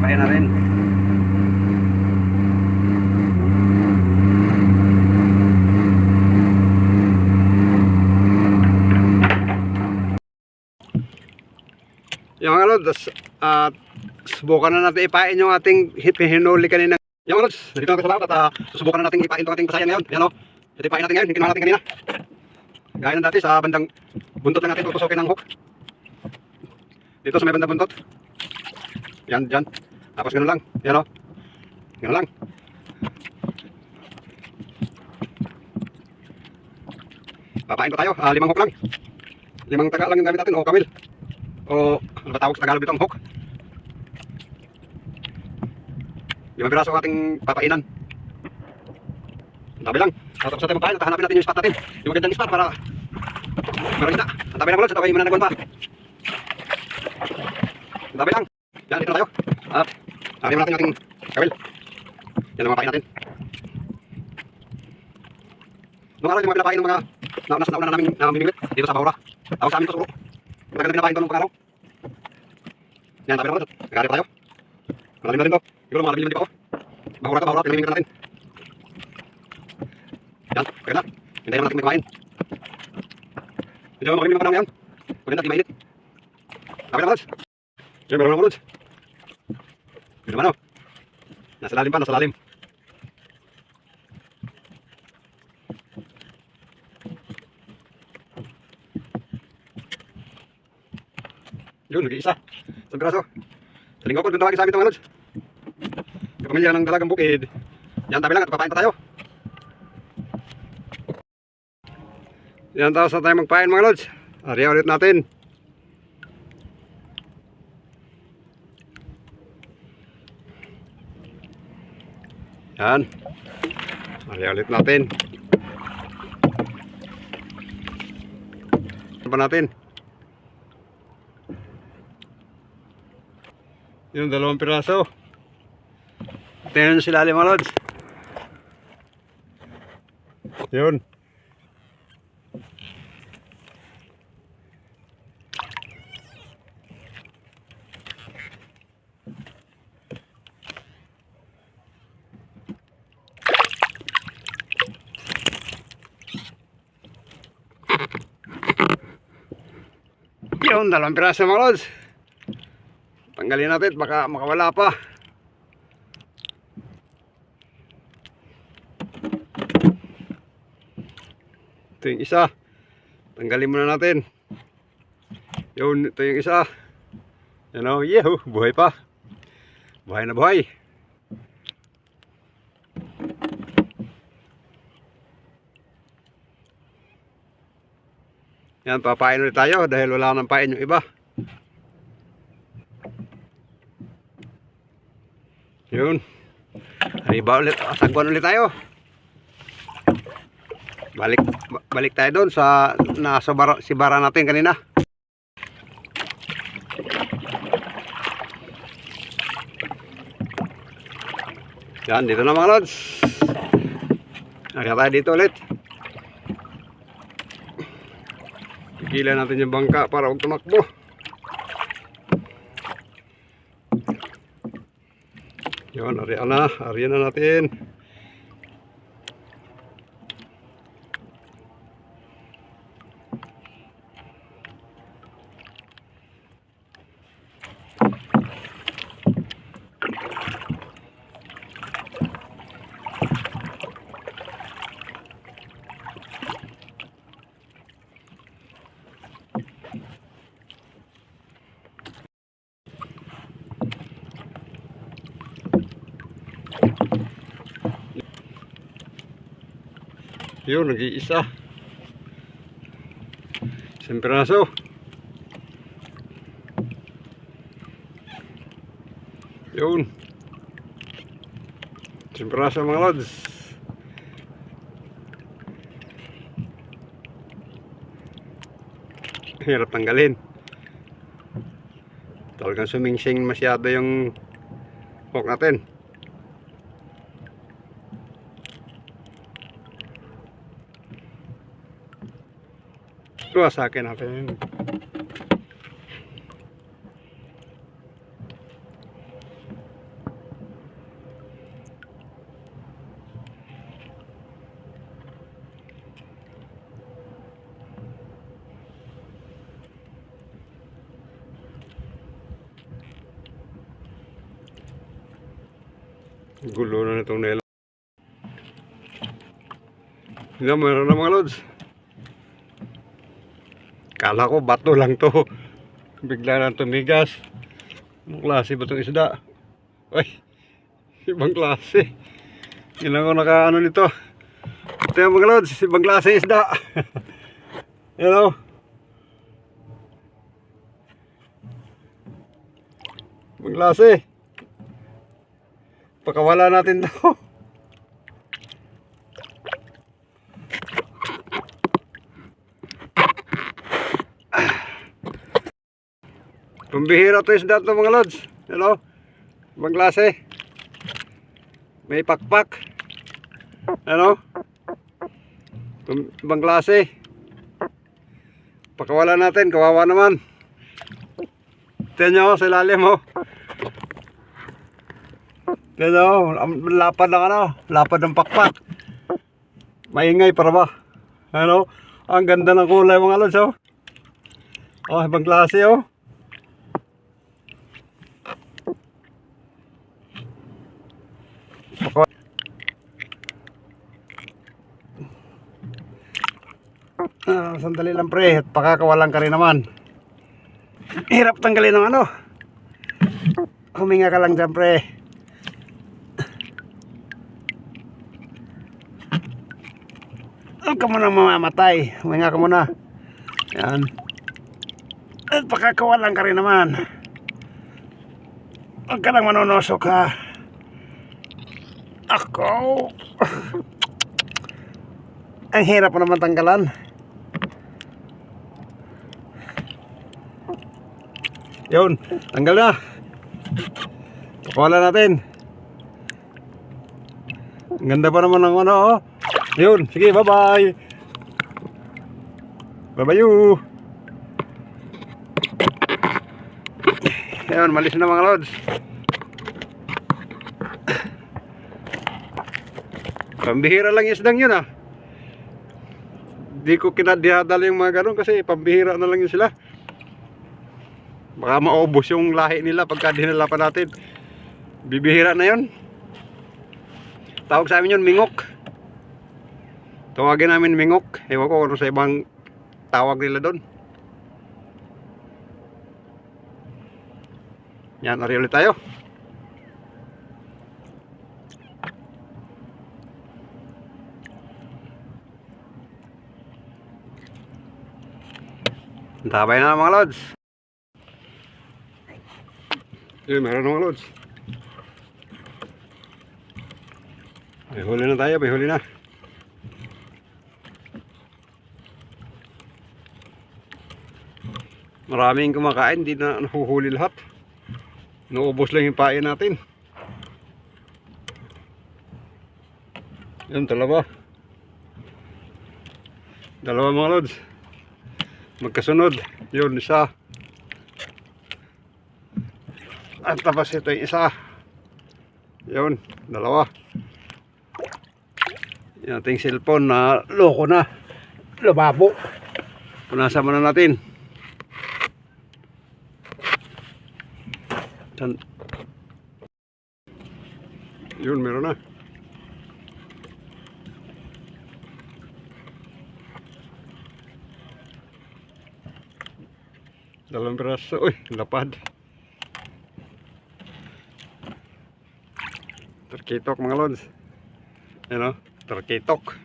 Kaya na rin. Yung mga lods, subukan na natin ipain yung ating hinuli kanina. Yung mga lods, dito na sa laot at subukan na natin ipain itong ating pasayan ngayon. Yan o, ito ipain natin ngayon, yung kinuha natin kanina. Gaya ng dati sa bandang buntot lang natin tutusokin ng hook. Dito sa may bandang buntot. Yan, dyan. Tapos gano'n lang. Yan o. Gano'n lang. Papain ko tayo. 5 hook lang. 5 taga lang yung gamit natin. O kamil. O ano ba tawag sa Tagalog dito ang hook? 5 piraso ang ating papainan. Ang tabi lang. Tapos natin magpain at hanapin natin yung spot natin. Yung magandang spot para meron isda. Ang tabi lang ulit. Sa tabi mananagon pa. Ang tabi lang. Yan, dito na tayo. Hanapin natin ating kawil. Yan ang mga pain natin. Nung araw yung mga pinapain ng mga nauna na namin namimingwit dito sa Bahura. Tawag sa amin ito suro. Matagal na pinapain ito nung pang-araw. Yan, tabi lang ulit. Nag-aari pa tayo. Malalim na rin to. Siguro mga labing lang di pa ako. Bahura, pinamimingwit na natin. Yan, kaya na. Hintayin naman natin may kumain. Medyo makilim yung panahon yan. Maganda, di mainit. Tabi lang ulit. Yan, meron lang ulit. Yun naman o. Nasa lalim pa, nasa lalim. Yun, nag-iisa. Sa braso. Sa linggo ko, doon tawagin sa amin ito mga lods. Kapamilya ng dalagang bukid. Yan, tabi lang at papain pa tayo. Yan, tapos na tayo magpain mga lods. Ariya ulit natin. Yan. Ariya ulit natin. Ano pa natin? Yung 2 piraso. Tingnan nyo sila mga lods. Yun. Yun, 2 piraso mga lods. Tanggalin natin, baka makawala pa. Ito yung isa. Tanggalin muna natin. Yun, ito yung isa. Yan o, yeho, buhay pa. Buhay na buhay. Yan, papain ulit tayo dahil wala nang pain yung iba. Yun. Riba ulit. Sagwan ulit tayo. Balik tayo doon sa nasa si bara natin kanina. Yan, dito na mga lods. Nagka tayo dito ulit. Pigilan natin yung bangka para huwag tumakbo. Yun, ariya na natin. Yun, nag-iisa. 1 piraso. Yun. 1 piraso mga lods. Hirap tanggalin. Talagang sumingsing masyado yung hook natin. Sa akin natin. Gulo na itong nila. Hindi, meron na mga lods. Kala ko bato lang to. Bigla na tumigas. Anong klase ba itong isda? Ay, ibang klase. Yun lang ako nakaano nito. Ito yung mga lods, ibang klase isda. Yan o. Ibang klase. Pakawala natin to. Pambihira to isda to mga lods. Hello? Ibang klase. May pakpak. Ano? Ibang klase. Pakawala natin. Kawawa naman. Tignan nyo sa ilalim mo. Tignan nyo. Lapad ng ano. Lapad ng pakpak. Maingay para ba? Ano? Ang ganda ng kulay mga lods oh. Oh, ibang klase oh. Sandali lang pre, at pakakawalan ka rin naman. Hirap tanggalin ng ano. Huminga ka lang dyan pre. Huwag ka muna mamamatay. Huminga ka muna. Yan. At pakakawalan ka rin naman. Huwag ka lang manonosok ha. Ako. Ang hirap naman tanggalan. Yun, tanggal na. Pakawala natin. Ang ganda pa naman ng ano oh. Yun, sige, bye-bye. Bye-bye you. Yun, malis na mga lods. Pambihira lang isdang yun ah. Di ko kinadihadal yung mga ganun kasi pambihira na lang yun sila. Baka maubos yung lahi nila pagka dinala pa natin. Bibihira na yun. Tawag sa amin yun, mingok. Tawagin namin mingok. Ewan ko kung sa ibang tawag nila doon. Yan, ari ulit tayo. Tabay na mga lods. Meron mga lods. May huli na tayo, may huli na. Maraming kumakain, hindi na nahuhuli lahat. Naubos lang yung pain natin. Yan, dalawa. Dalawa mga lods. Magkasunod. Yun, isa. At tapos ito yung isa. Yun, dalawa. Yung ating cellphone na loko na. Lababo. Punasan muna natin. Yun, meron na. Dalawang piraso. Uy, lapad. Terkitok mga lods. Yan o, terkitok.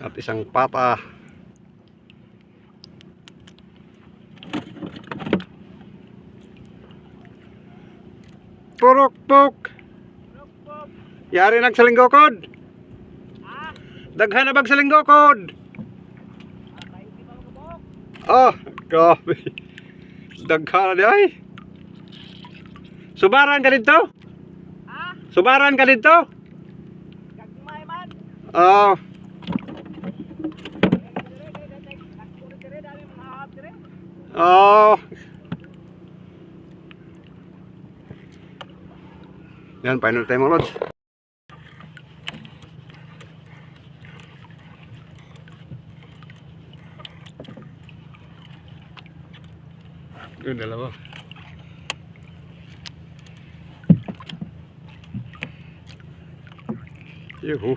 At isang pata. Purok-pok. Yari nagsalinggokod. Daghan na bag salinggokod. Oh, grabe. Daghan na di ay. Subaran ka dito? Ha? Subaran ka dito? Gagmay man. Oh. Oh. Yan, paano tayo mga lods? Yung dalawa. Yuhu.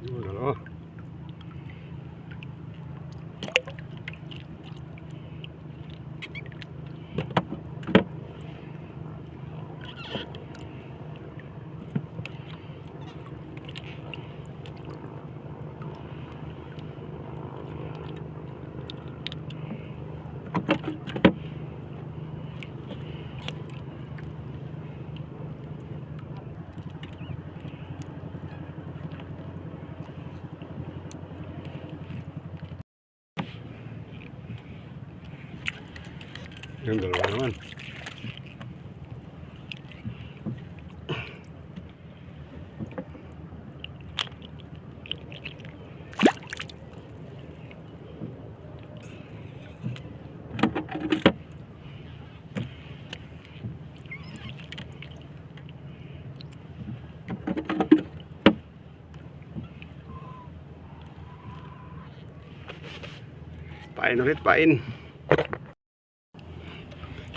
Yung dalawa. Yung dalawa naman. Pain ulit, pain.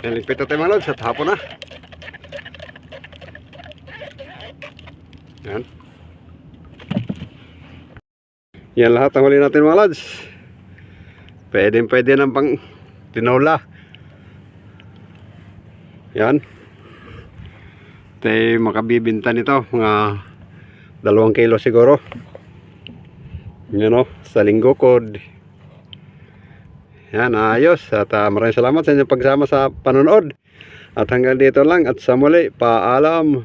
Yan, ligpit na tayo mga lods at hapon na. Yan. Yan lahat ang huli natin mga lods. Pwede ng pang tinola. Yan. Tayo makabibinta nito. Mga 2 kilo siguro. Yan o, sa linggo kod. Yan, ayos. At maraming salamat sa inyong pagsama sa panonood. At hanggang dito lang. At sa muli, paalam.